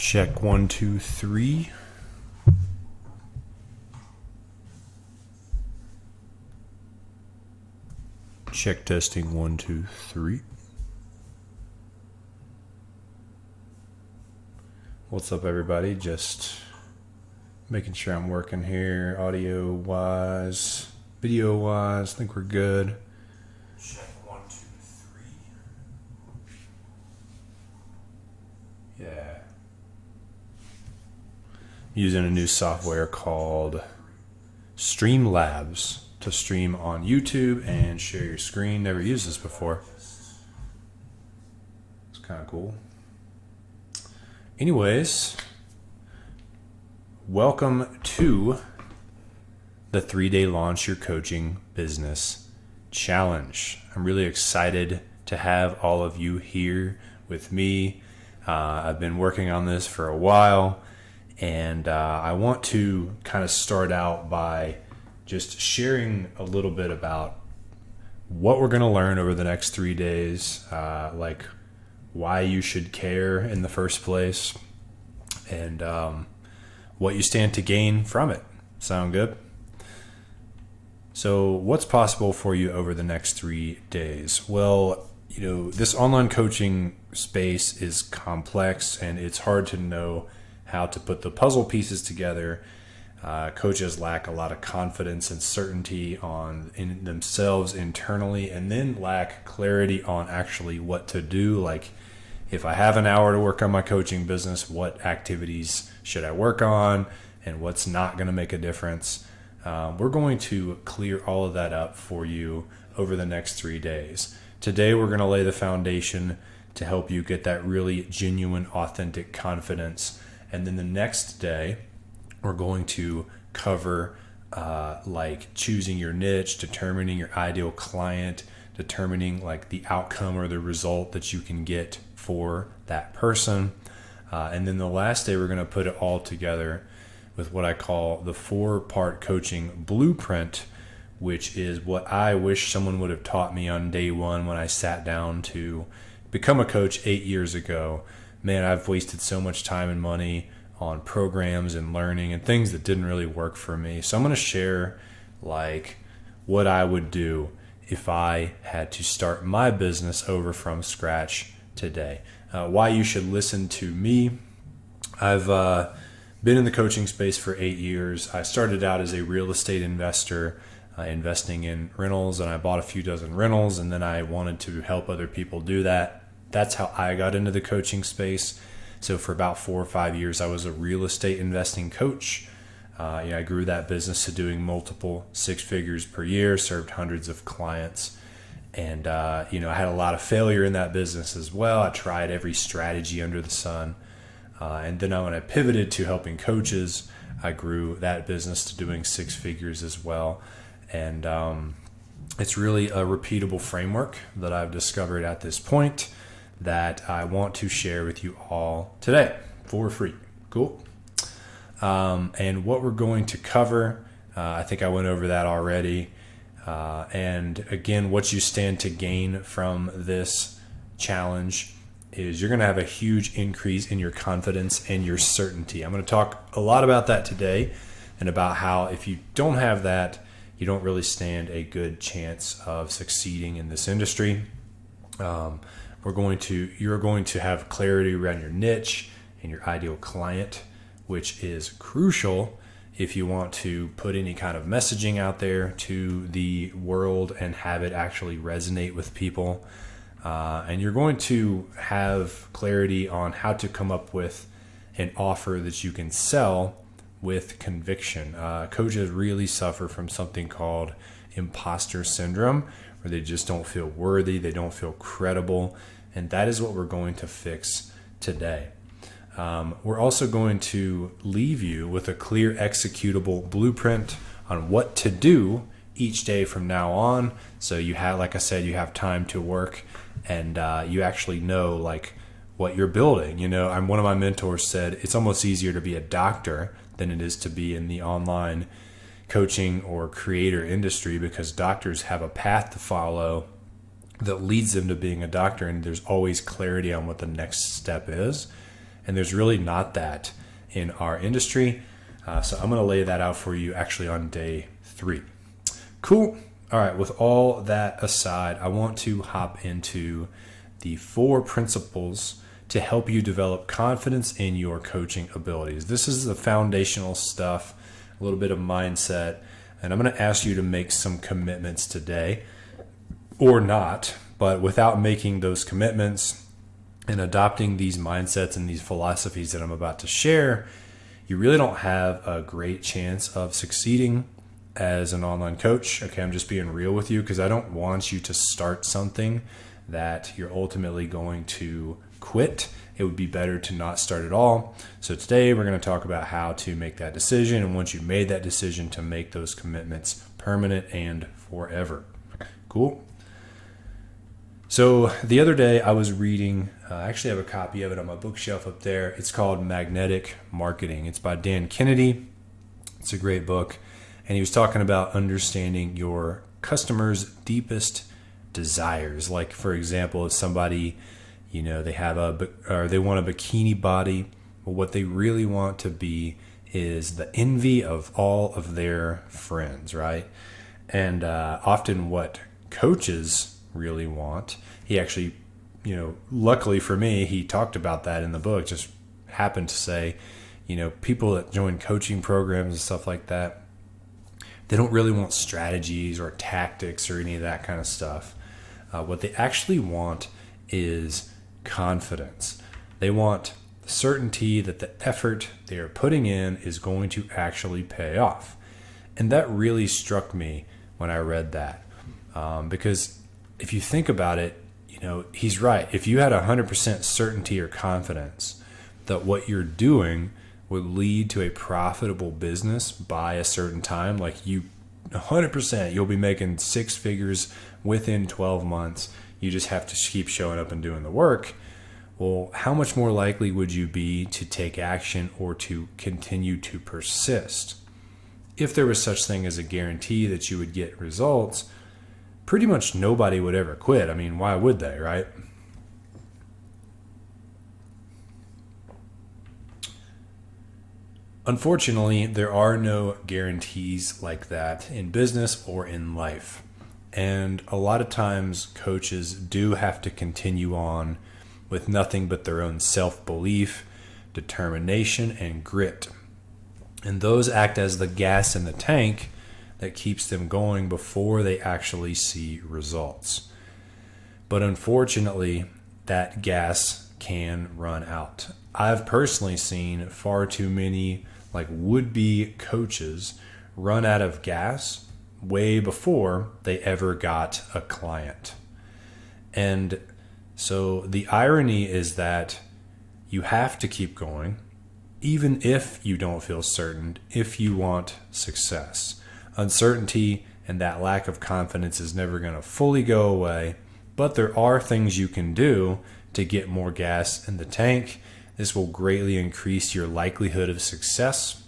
Check 1, 2, 3. Check testing 1, 2, 3. What's up, everybody? Just making sure I'm working here, audio wise, video wise. I think we're good. Check 1, 2, 3. Yeah. Using a new software called Streamlabs to stream on YouTube and share your screen. Never used this before. It's kind of cool. Anyways, welcome to the 3-day Launch Your Coaching Business Challenge. I'm really excited to have all of you here with me. I've been working on this for a while, and I want to kind of start out by just sharing a little bit about what we're going to learn over the next 3 days, like why you should care in the first place, and what you stand to gain from it. Sound good? So what's possible for you over the next 3 days? Well, this online coaching space is complex, and it's hard to know how to put the puzzle pieces together. Coaches lack a lot of confidence and certainty in themselves internally, and then lack clarity on actually what to do. Like, if I have an hour to work on my coaching business, what activities should I work on, and what's not going to make a difference? We're going to clear all of that up for you over the next 3 days. Today, we're going to lay the foundation to help you get that really genuine, authentic confidence. And then the next day, we're going to cover like choosing your niche, determining your ideal client, determining like the outcome or the result that you can get for that person. And then the last day, we're going to put it all together with what I call the 4-part coaching blueprint, which is what I wish someone would have taught me on day one when I sat down to become a coach 8 years ago. Man, I've wasted so much time and money on programs and learning and things that didn't really work for me. So I'm going to share like what I would do if I had to start my business over from scratch today. Why you should listen to me. I've been in the coaching space for 8 years. I started out as a real estate investor, investing in rentals, and I bought a few dozen rentals, and then I wanted to help other people do that. That's how I got into the coaching space. So for about 4 or 5 years, I was a real estate investing coach. I grew that business to doing multiple 6 figures per year, served hundreds of clients. And, I had a lot of failure in that business as well. I tried every strategy under the sun. And then when I pivoted to helping coaches, I grew that business to doing 6 figures as well. And it's really a repeatable framework that I've discovered at this point that I want to share with you all today for free. Cool. And what we're going to cover, I think I went over that already. And again, what you stand to gain from this challenge is you're going to have a huge increase in your confidence and your certainty. I'm going to talk a lot about that today, and about how if you don't have that, you don't really stand a good chance of succeeding in this industry. You're going to have clarity around your niche and your ideal client, which is crucial if you want to put any kind of messaging out there to the world and have it actually resonate with people. And you're going to have clarity on how to come up with an offer that you can sell with conviction. Coaches really suffer from something called imposter syndrome, where they just don't feel worthy, they don't feel credible, and that is what we're going to fix today. We're also going to leave you with a clear executable blueprint on what to do each day from now on. So you have, like I said, you have time to work, and you actually know like what you're building. One of my mentors said it's almost easier to be a doctor than it is to be in the online coaching or creator industry, because doctors have a path to follow that leads them to being a doctor, and there's always clarity on what the next step is. And there's really not that in our industry. So I'm going to lay that out for you actually on day 3. Cool. All right. With all that aside, I want to hop into the 4 principles to help you develop confidence in your coaching abilities. This is the foundational stuff, a little bit of mindset, and I'm going to ask you to make some commitments today, or not, but without making those commitments and adopting these mindsets and these philosophies that I'm about to share, you really don't have a great chance of succeeding as an online coach. Okay, I'm just being real with you because I don't want you to start something that you're ultimately going to quit. It would be better to not start at all. So today we're going to talk about how to make that decision, and once you've made that decision, to make those commitments permanent and forever. Cool. So the other day I was reading, I actually have a copy of it on my bookshelf up there. It's called Magnetic Marketing. It's by Dan Kennedy. It's a great book. And he was talking about understanding your customers' deepest desires. Like, for example, if somebody, they have they want a bikini body, well, what they really want to be is the envy of all of their friends, right? And often what coaches really want, he actually, luckily for me, he talked about that in the book, just happened to say, people that join coaching programs and stuff like that, they don't really want strategies or tactics or any of that kind of stuff. What they actually want is confidence. They want certainty that the effort they are putting in is going to actually pay off. And that really struck me when I read that. Because if you think about it, he's right. If you had 100% certainty or confidence that what you're doing would lead to a profitable business by a certain time, like 100%, you'll be making 6 figures within 12 months. You just have to keep showing up and doing the work. Well, how much more likely would you be to take action or to continue to persist? If there was such thing as a guarantee that you would get results, pretty much nobody would ever quit. I mean, why would they, right? Unfortunately, there are no guarantees like that in business or in life. And a lot of times coaches do have to continue on with nothing but their own self-belief, determination, and grit. And those act as the gas in the tank that keeps them going before they actually see results. But unfortunately, that gas can run out. I've personally seen far too many would-be coaches run out of gas way before they ever got a client. And so the irony is that you have to keep going, even if you don't feel certain, if you want success. Uncertainty and that lack of confidence is never going to fully go away, but there are things you can do to get more gas in the tank. This will greatly increase your likelihood of success.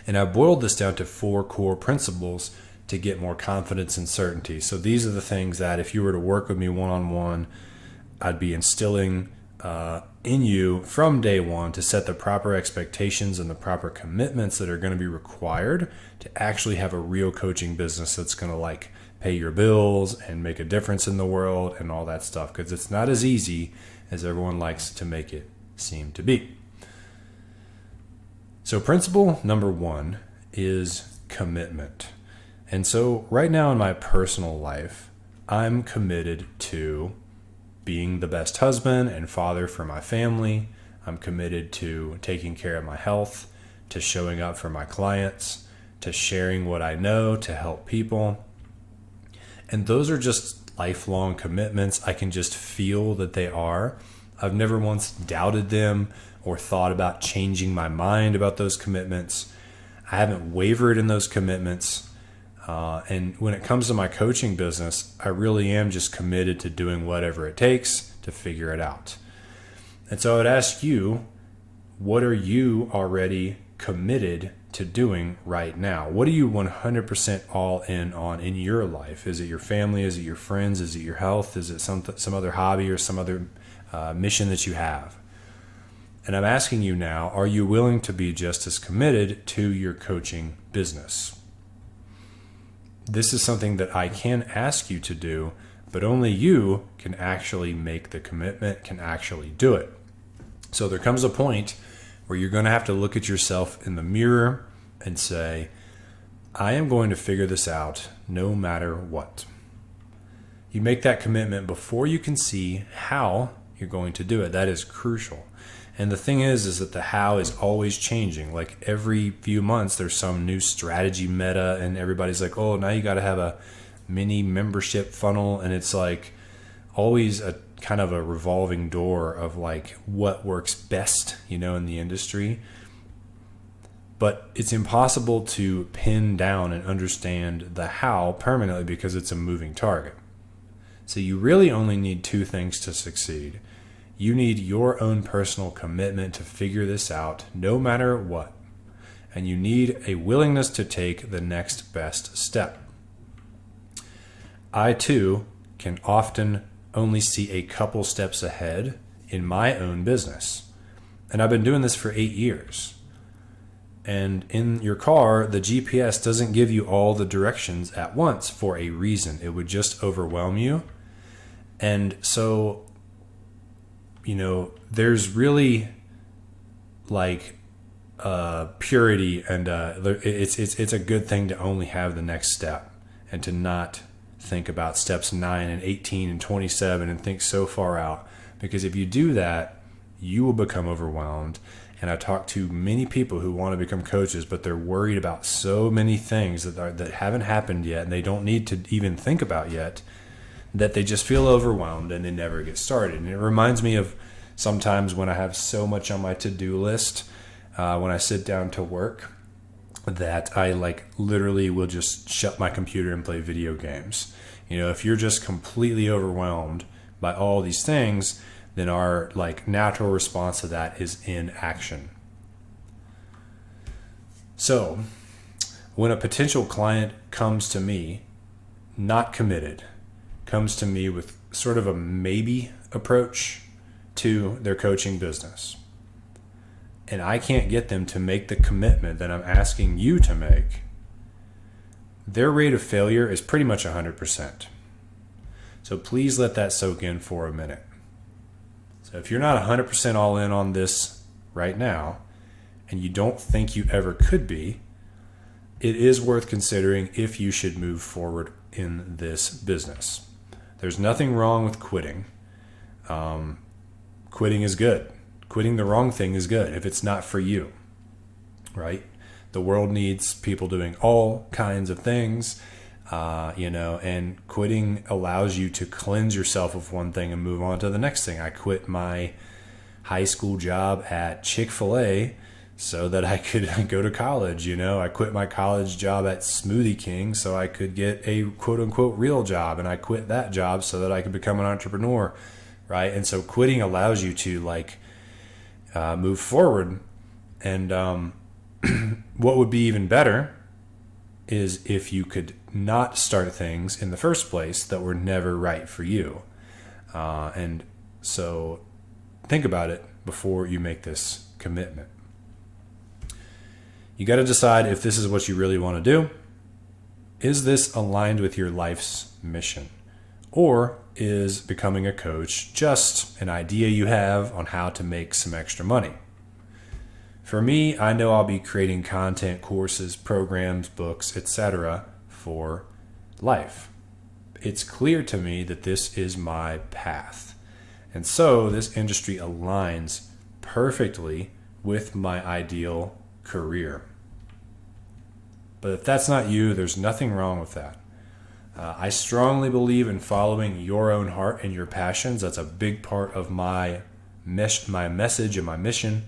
And I boiled this down to 4 core principles to get more confidence and certainty. So these are the things that if you were to work with me one-on-one, I'd be instilling in you from day one to set the proper expectations and the proper commitments that are going to be required to actually have a real coaching business that's going to pay your bills and make a difference in the world and all that stuff, because it's not as easy as everyone likes to make it seem to be. So principle number 1 is commitment. And so right now in my personal life, I'm committed to being the best husband and father for my family. I'm committed to taking care of my health, to showing up for my clients, to sharing what I know to help people. And those are just lifelong commitments. I can just feel that they are. I've never once doubted them or thought about changing my mind about those commitments. I haven't wavered in those commitments. And when it comes to my coaching business, I really am just committed to doing whatever it takes to figure it out. And so I would ask you, what are you already committed to doing right now? What are you 100% all in on in your life? Is it your family? Is it your friends? Is it your health? Is it some other hobby or some other mission that you have? And I'm asking you now, are you willing to be just as committed to your coaching business? This is something that I can ask you to do, but only you can actually make the commitment, can actually do it. So there comes a point where you're going to have to look at yourself in the mirror and say, I am going to figure this out no matter what. You make that commitment before you can see how you're going to do it. That is crucial. And the thing is that the how is always changing. Like every few months, there's some new strategy meta, and everybody's like, oh, now you got to have a mini membership funnel. And it's like always a kind of a revolving door of like what works best, in the industry. But it's impossible to pin down and understand the how permanently because it's a moving target. So you really only need two things to succeed. You need your own personal commitment to figure this out no matter what. And you need a willingness to take the next best step. I too can often only see a couple steps ahead in my own business. And I've been doing this for 8 years. And in your car, the GPS doesn't give you all the directions at once for a reason. It would just overwhelm you. And so, there's really like purity, and it's a good thing to only have the next step and to not think about steps 9 and 18 and 27 and think so far out. Because if you do that, you will become overwhelmed. And I talk to many people who want to become coaches, but they're worried about so many things that haven't happened yet and they don't need to even think about yet, that they just feel overwhelmed and they never get started. And it reminds me of sometimes when I have so much on my to-do list, when I sit down to work, that I literally will just shut my computer and play video games. If you're just completely overwhelmed by all these things, then our natural response to that is inaction. So when a potential client comes to me, not committed, comes to me with sort of a maybe approach to their coaching business, and I can't get them to make the commitment that I'm asking you to make, their rate of failure is pretty much 100%. So please let that soak in for a minute. So if you're not 100% all in on this right now, and you don't think you ever could be, it is worth considering if you should move forward in this business. There's nothing wrong with quitting. Quitting is good. Quitting the wrong thing is good if it's not for you, right? The world needs people doing all kinds of things, and quitting allows you to cleanse yourself of one thing and move on to the next thing. I quit my high school job at Chick-fil-A so that I could go to college. I quit my college job at Smoothie King so I could get a quote unquote real job. And I quit that job so that I could become an entrepreneur, right? And so quitting allows you to move forward. And what would be even better is if you could not start things in the first place that were never right for you. And so think about it before you make this commitment. You got to decide if this is what you really want to do. Is this aligned with your life's mission? Or is becoming a coach just an idea you have on how to make some extra money? For me, I know I'll be creating content, courses, programs, books, etc. for life. It's clear to me that this is my path. And so this industry aligns perfectly with my ideal career. But if that's not you, there's nothing wrong with that. I strongly believe in following your own heart and your passions. That's a big part of my message and my mission.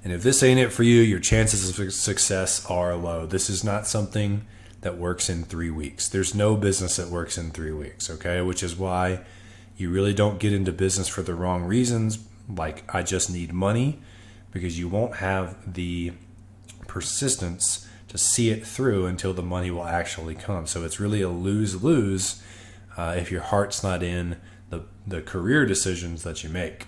And if this ain't it for you, your chances of success are low. This is not something that works in 3 weeks. There's no business that works in 3 weeks, okay? Which is why you really don't get into business for the wrong reasons, like I just need money, because you won't have the persistence to see it through until the money will actually come. So it's really a lose-lose if your heart's not in the career decisions that you make.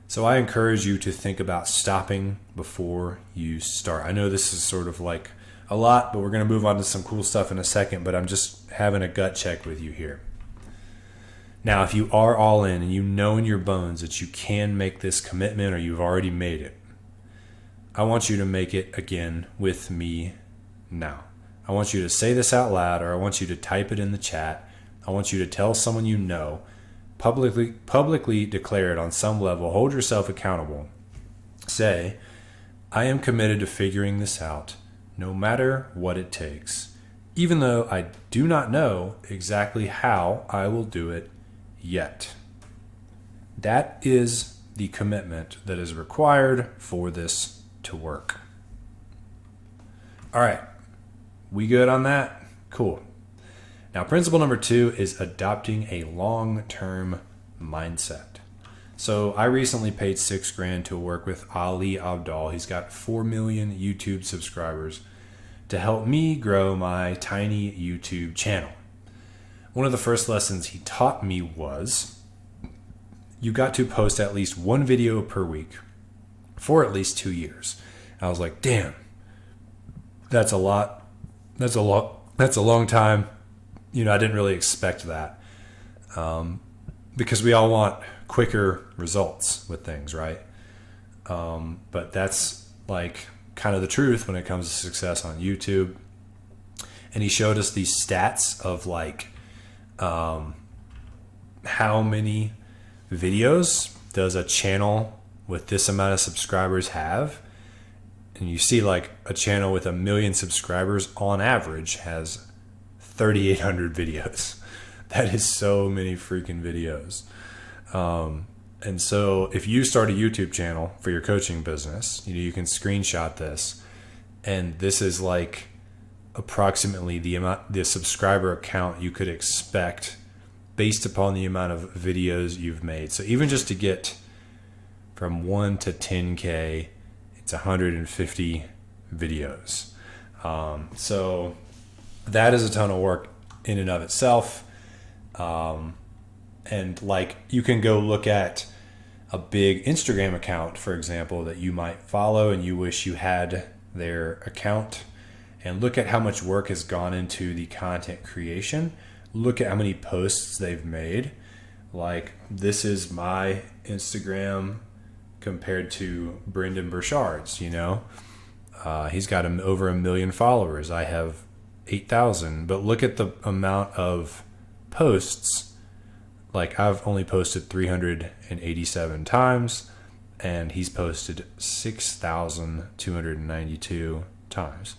So I encourage you to think about stopping before you start. I know this is sort of like a lot, but we're going to move on to some cool stuff in a second, but I'm just having a gut check with you here. Now, if you are all in and you know in your bones that you can make this commitment or you've already made it, I want you to make it again with me now. I want you to say this out loud, or I want you to type it in the chat. I want you to tell someone you know, publicly declare it on some level, hold yourself accountable. Say, I am committed to figuring this out, no matter what it takes, even though I do not know exactly how I will do it yet. That is the commitment that is required for this to work. All right, we good on that? Cool. Now, principle number 2 is adopting a long-term mindset. So I recently paid $6,000 to work with Ali Abdal. He's got 4 million YouTube subscribers to help me grow my tiny YouTube channel. One of the first lessons he taught me was you got to post at least one video per week for at least 2 years. I was like, damn, that's a lot. That's a long time. You know, I didn't really expect that because we all want quicker results with things, right? But that's like kind of the truth when it comes to success on YouTube. And he showed us these stats of like how many videos does a channel with this amount of subscribers have. And you see like a channel with 1 million subscribers on average has 3,800 videos. That is so many freaking videos. And so if you start a YouTube channel for your coaching business, you can screenshot this. And this is like approximately the subscriber count you could expect based upon the amount of videos you've made. So even just to get from 1 to 10K, it's 150 videos. So that is a ton of work in and of itself. And like you can go look at a big Instagram account, for example, that you might follow and you wish you had their account, and look at how much work has gone into the content creation. Look at how many posts they've made. Like this is my Instagram compared to Brendan Burchard's, you know. He's got over 1 million followers. I have 8,000. But look at the amount of posts. Like I've only posted 387 times, and he's posted 6,292 times.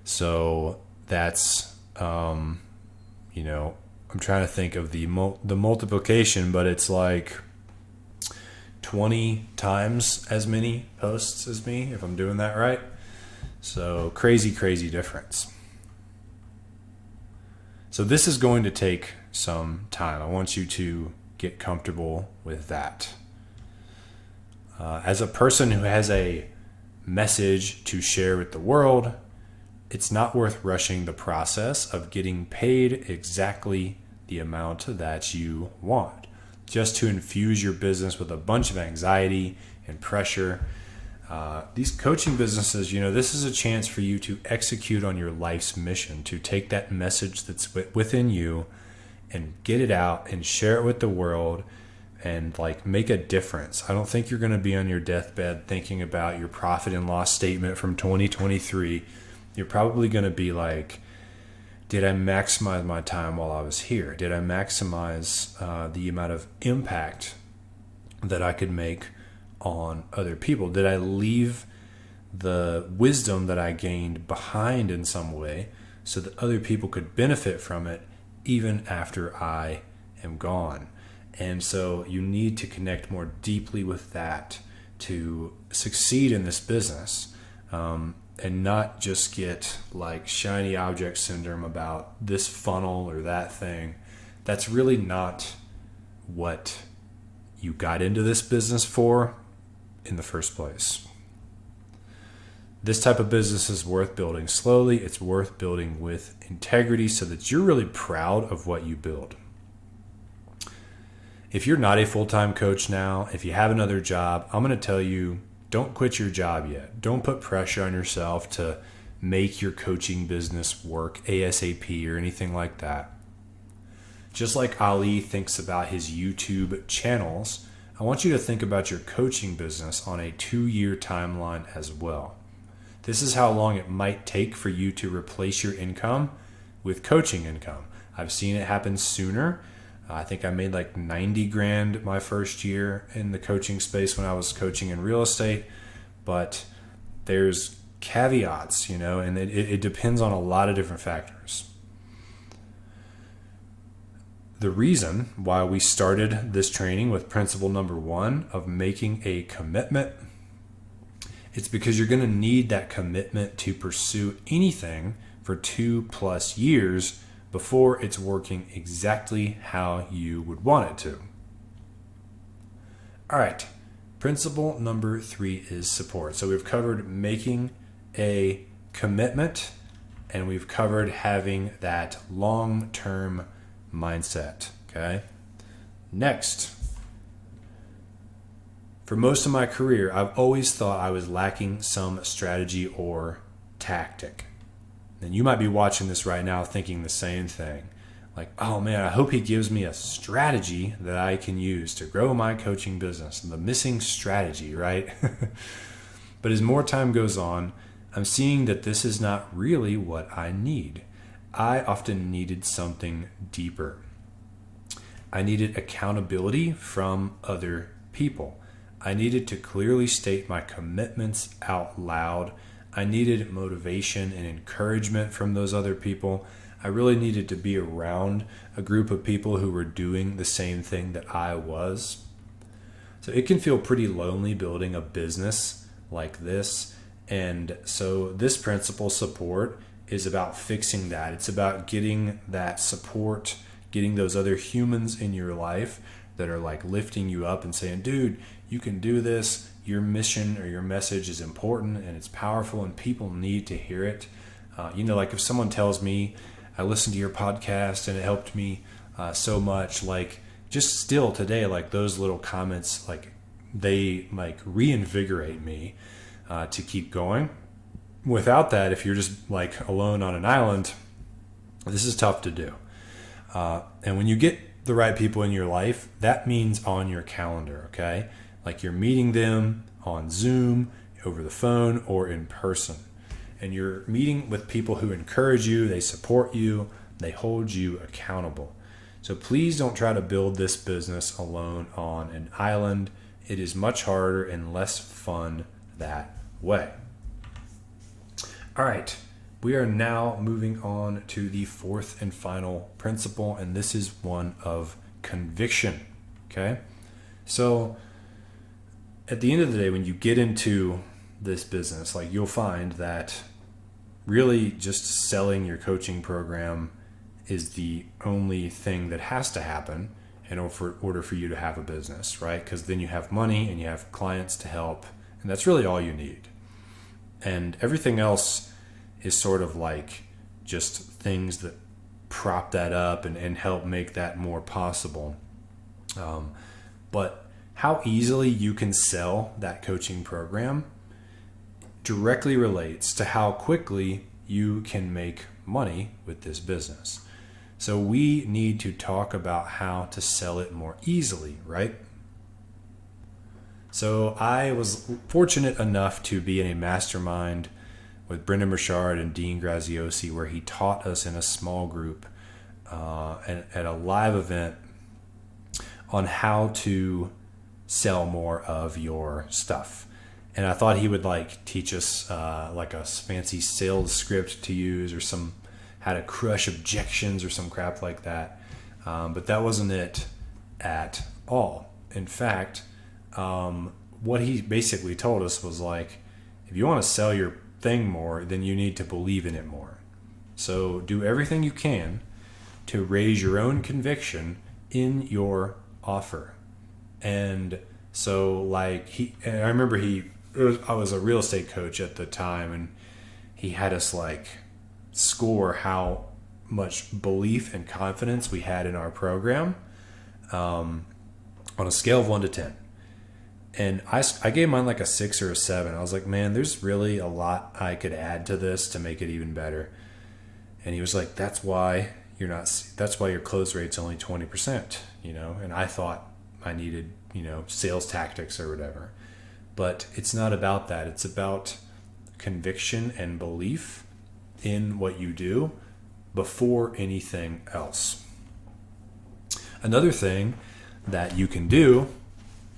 So that's, you know, I'm trying to think of the multiplication, but it's like 20 times as many posts as me, if I'm doing that right. So crazy difference. So this is going to take some time. I want you to get comfortable with that. As a person who has a message to share with the world, it's not worth rushing the process of getting paid exactly the amount that you want, just to infuse your business with a bunch of anxiety and pressure. These coaching businesses, you know, this is a chance for you to execute on your life's mission, to take that message that's within you and get it out and share it with the world and like make a difference. I don't think you're going to be on your deathbed thinking about your profit and loss statement from 2023. You're probably going to be like, did I maximize my time while I was here? Did I maximize the amount of impact that I could make on other people? Did I leave the wisdom that I gained behind in some way so that other people could benefit from it even after I am gone? And so you need to connect more deeply with that to succeed in this business, and not just get like shiny object syndrome about this funnel or that thing. That's really not what you got into this business for in the first place. This type of business is worth building slowly. It's worth building with integrity so that you're really proud of what you build. If you're not a full-time coach now, if you have another job, I'm going to tell you, don't quit your job yet. Don't put pressure on yourself to make your coaching business work ASAP or anything like that. Just like Ali thinks about his YouTube channels, I want you to think about your coaching business on a 2-year timeline as well. This is how long it might take for you to replace your income with coaching income. I've seen it happen sooner. I think I made like 90 grand my first year in the coaching space when I was coaching in real estate, but there's caveats, and it depends on a lot of different factors. The reason why we started this training with principle number 1 of making a commitment, it's because you're going to need that commitment to pursue anything for 2+ years before it's working exactly how you would want it to. All right, principle number 3 is support. So we've covered making a commitment, and we've covered having that long-term mindset, okay? Next, for most of my career, I've always thought I was lacking some strategy or tactic. And you might be watching this right now thinking the same thing. Like, oh man, I hope he gives me a strategy that I can use to grow my coaching business. The missing strategy, right? But as more time goes on, I'm seeing that this is not really what I need. I often needed something deeper. I needed accountability from other people. I needed to clearly state my commitments out loud. I needed motivation and encouragement from those other people. I really needed to be around a group of people who were doing the same thing that I was. So it can feel pretty lonely building a business like this. And so this principle, support, is about fixing that. It's about getting that support, getting those other humans in your life that are like lifting you up and saying, dude, you can do this. Your mission or your message is important and it's powerful and people need to hear it. Like if someone tells me, I listened to your podcast and it helped me so much, like just still today, like those little comments, like they like reinvigorate me to keep going. Without that, if you're just like alone on an island, this is tough to do. And when you get the right people in your life, that means on your calendar, okay? Like you're meeting them on Zoom, over the phone, or in person. And you're meeting with people who encourage you, they support you, they hold you accountable. So please don't try to build this business alone on an island. It is much harder and less fun that way. All right, we are now moving on to the 4th and final principle, and this is one of conviction, okay? So at the end of the day, when you get into this business, like you'll find that really just selling your coaching program is the only thing that has to happen in order for you to have a business, right? Because then you have money and you have clients to help, and that's really all you need. And everything else is sort of like just things that prop that up and help make that more possible. But how easily you can sell that coaching program directly relates to how quickly you can make money with this business. So we need to talk about how to sell it more easily, right? So I was fortunate enough to be in a mastermind with Brendan Burchard and Dean Graziosi, where he taught us in a small group at a live event on how to sell more of your stuff. And I thought he would like teach us like a fancy sales script to use, or how to crush objections or some crap like that. But that wasn't it at all. In fact, what he basically told us was like, if you want to sell your thing more, then you need to believe in it more. So do everything you can to raise your own conviction in your offer. And so like I remember I was a real estate coach at the time, and he had us like score how much belief and confidence we had in our program. on a scale of 1 to 10. And I gave mine like a 6 or a 7. I was like, man, there's really a lot I could add to this to make it even better. And he was like, that's why your close rate's only 20%, and I thought I needed, sales tactics or whatever. But it's not about that. It's about conviction and belief in what you do before anything else. Another thing that you can do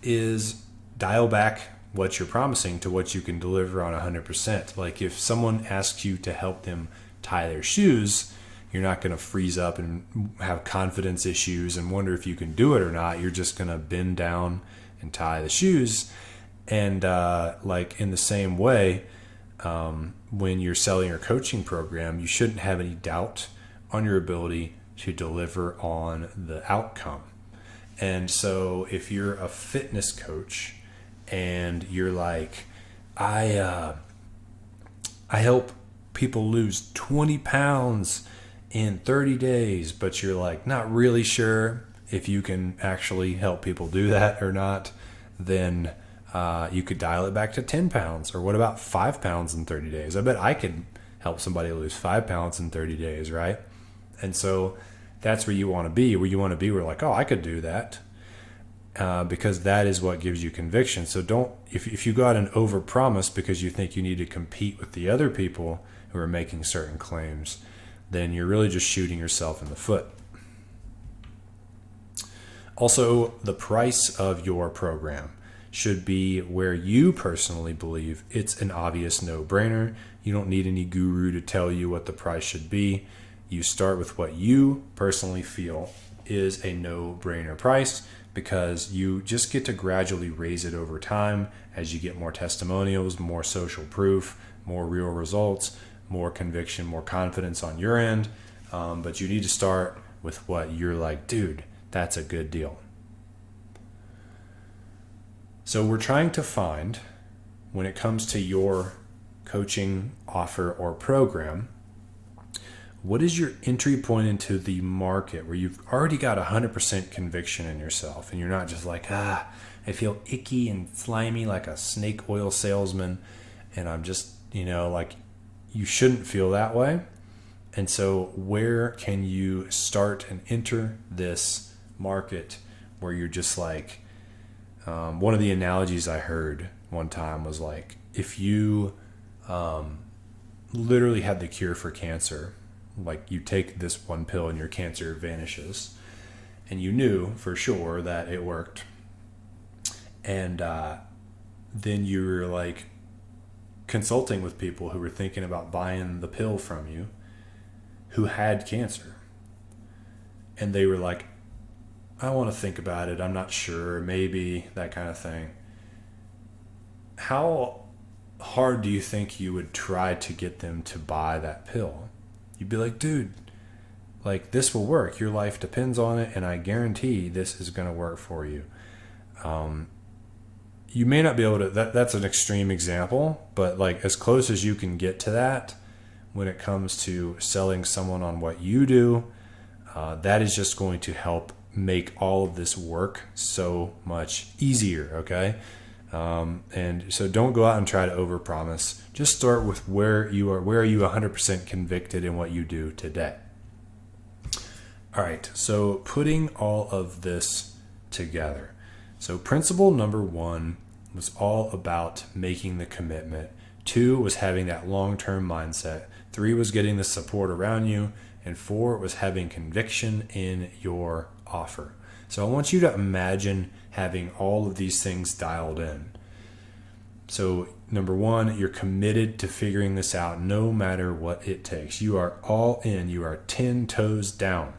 is dial back what you're promising to what you can deliver on 100%. Like if someone asks you to help them tie their shoes, you're not going to freeze up and have confidence issues and wonder if you can do it or not. You're just going to bend down and tie the shoes. And like in the same way, when you're selling your coaching program, you shouldn't have any doubt on your ability to deliver on the outcome. And so if you're a fitness coach and you're like, I help people lose 20 pounds in 30 days, but you're like not really sure if you can actually help people do that or not, then you could dial it back to 10 pounds. Or what about 5 pounds in 30 days? I bet I can help somebody lose 5 pounds in 30 days, right? And so that's where you want to be. Where like, oh, I could do that. Because that is what gives you conviction. So if you go out and overpromise because you think you need to compete with the other people who are making certain claims, then you're really just shooting yourself in the foot. Also, the price of your program should be where you personally believe it's an obvious no-brainer. You don't need any guru to tell you what the price should be. You start with what you personally feel is a no-brainer price, because you just get to gradually raise it over time as you get more testimonials, more social proof, more real results, more conviction, more confidence on your end. But you need to start with what you're like, dude, that's a good deal. So we're trying to find, when it comes to your coaching offer or program, what is your entry point into the market where you've already got 100% conviction in yourself and you're not just like, I feel icky and slimy like a snake oil salesman, and I'm just, like, you shouldn't feel that way. And so where can you start and enter this market where you're just like, one of the analogies I heard one time was like, if you literally had the cure for cancer, like you take this one pill and your cancer vanishes, and you knew for sure that it worked, and then you were like consulting with people who were thinking about buying the pill from you who had cancer, and they were like, I want to think about it, I'm not sure, maybe, that kind of thing. How hard do you think you would try to get them to buy that pill? You'd be like, dude, like, this will work. Your life depends on it, and I guarantee this is going to work for you. You may not be able to, that's an extreme example, but like as close as you can get to that when it comes to selling someone on what you do, that is just going to help make all of this work so much easier, okay? And so don't go out and try to overpromise. Just start with where you are. Where are you 100% convicted in what you do today? All right, so putting all of this together. So principle number 1 was all about making the commitment. 2 was having that long-term mindset. 3 was getting the support around you. And 4 was having conviction in your offer. So I want you to imagine having all of these things dialed in. So number 1, you're committed to figuring this out no matter what it takes. You are all in. You are 10 toes down.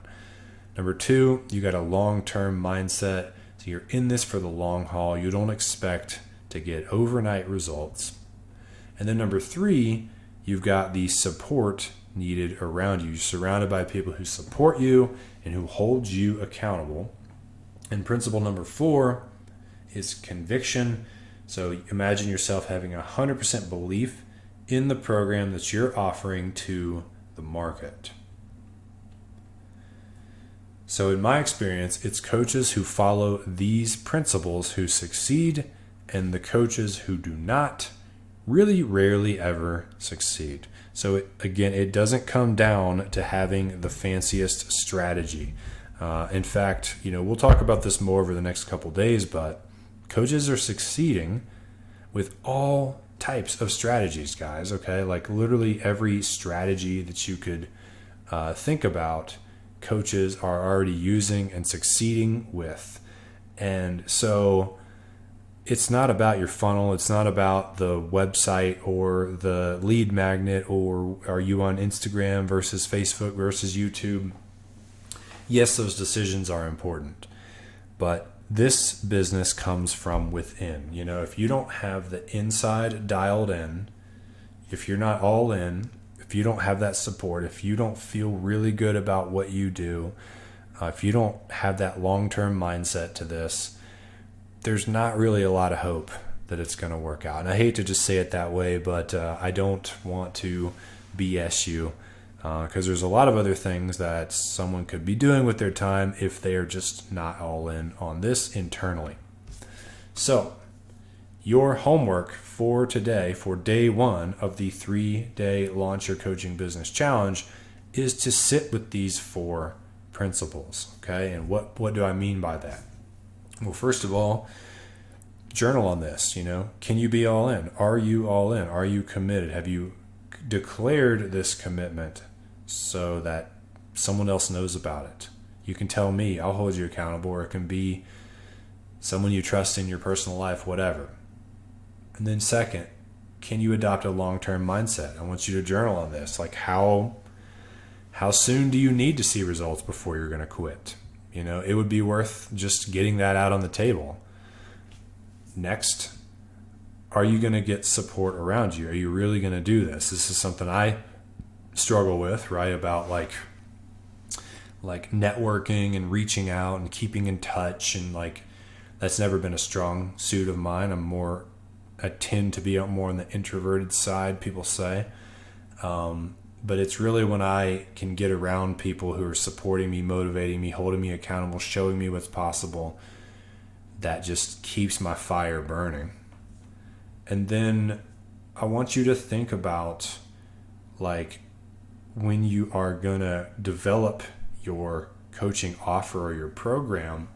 Number 2, you got a long-term mindset. So you're in this for the long haul. You don't expect to get overnight results. And then number 3, you've got the support needed around you. You're surrounded by people who support you and who hold you accountable. And principle number 4 is conviction. So imagine yourself having 100% belief in the program that you're offering to the market. So in my experience, it's coaches who follow these principles who succeed, and the coaches who do not really rarely ever succeed. So it doesn't come down to having the fanciest strategy. In fact, we'll talk about this more over the next couple days, but coaches are succeeding with all types of strategies, guys. Okay, like literally every strategy that you could think about, coaches are already using and succeeding with. And so it's not about your funnel. It's not about the website or the lead magnet, or are you on Instagram versus Facebook versus YouTube? Yes, those decisions are important, but this business comes from within. If you don't have the inside dialed in, if you're not all in, if you don't have that support, if you don't feel really good about what you do, if you don't have that long-term mindset to this, there's not really a lot of hope that it's going to work out. And I hate to just say it that way, but I don't want to BS you, because there's a lot of other things that someone could be doing with their time if they are just not all in on this internally. So your homework for today, for day 1 of the 3-day Launch Your Coaching Business Challenge, is to sit with these 4 principles. Okay, and what do I mean by that? Well, first of all, journal on this. Can you be all in? Are you all in? Are you committed? Have you declared this commitment so that someone else knows about it? You can tell me, I'll hold you accountable, or it can be someone you trust in your personal life, whatever. And then second, can you adopt a long-term mindset? I want you to journal on this. Like how soon do you need to see results before you're going to quit? It would be worth just getting that out on the table. Next, are you going to get support around you? Are you really going to do this? This is something I struggle with, right? About like networking and reaching out and keeping in touch, and that's never been a strong suit of mine. I tend to be more on the introverted side, people say. But it's really when I can get around people who are supporting me, motivating me, holding me accountable, showing me what's possible, that just keeps my fire burning. And then I want you to think about when you are going to develop your coaching offer or your program,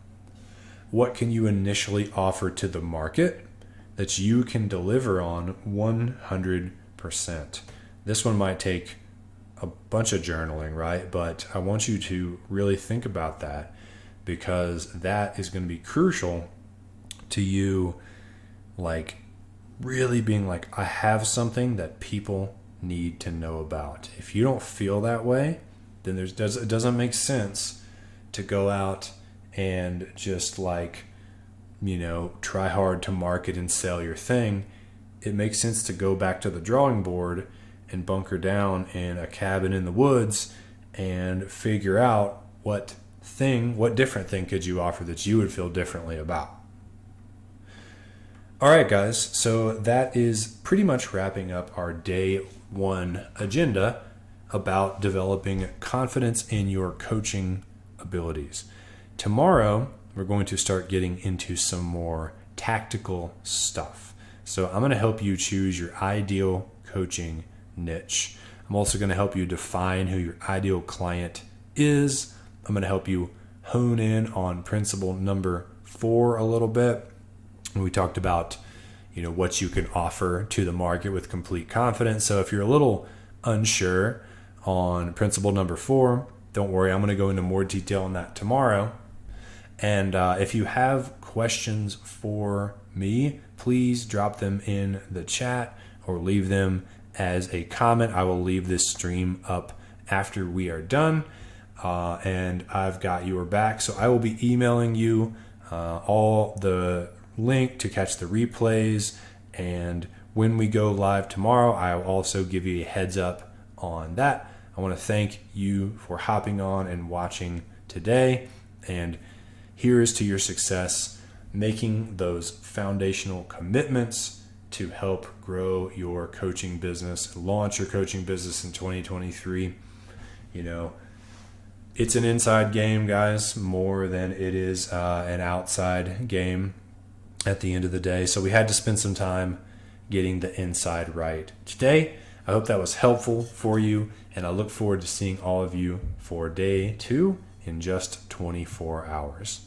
what can you initially offer to the market that you can deliver on 100%? This one might take a bunch of journaling, right? But I want you to really think about that, because that is going to be crucial to you, really being I have something that people need to know about. If you don't feel that way, then it doesn't make sense to go out and just try hard to market and sell your thing. It makes sense to go back to the drawing board and bunker down in a cabin in the woods and figure out what different thing could you offer that you would feel differently about. All right, guys. So that is pretty much wrapping up our day 1 agenda about developing confidence in your coaching abilities. Tomorrow, we're going to start getting into some more tactical stuff. So I'm going to help you choose your ideal coaching niche. I'm also going to help you define who your ideal client is. I'm going to help you hone in on principle number 4 a little bit. We talked about, what you can offer to the market with complete confidence. So if you're a little unsure on principle number 4, don't worry. I'm going to go into more detail on that tomorrow. And if you have questions for me, please drop them in the chat or leave them as a comment. I will leave this stream up after we are done. And I've got your back. So I will be emailing you all the link to catch the replays. And when we go live tomorrow, I will also give you a heads up on that. I want to thank you for hopping on and watching today. And here's to your success, making those foundational commitments to help grow your coaching business, launch your coaching business in 2023. It's an inside game, guys, more than it is an outside game at the end of the day. So we had to spend some time getting the inside right today. I hope that was helpful for you, and I look forward to seeing all of you for day 2 in just 24 hours.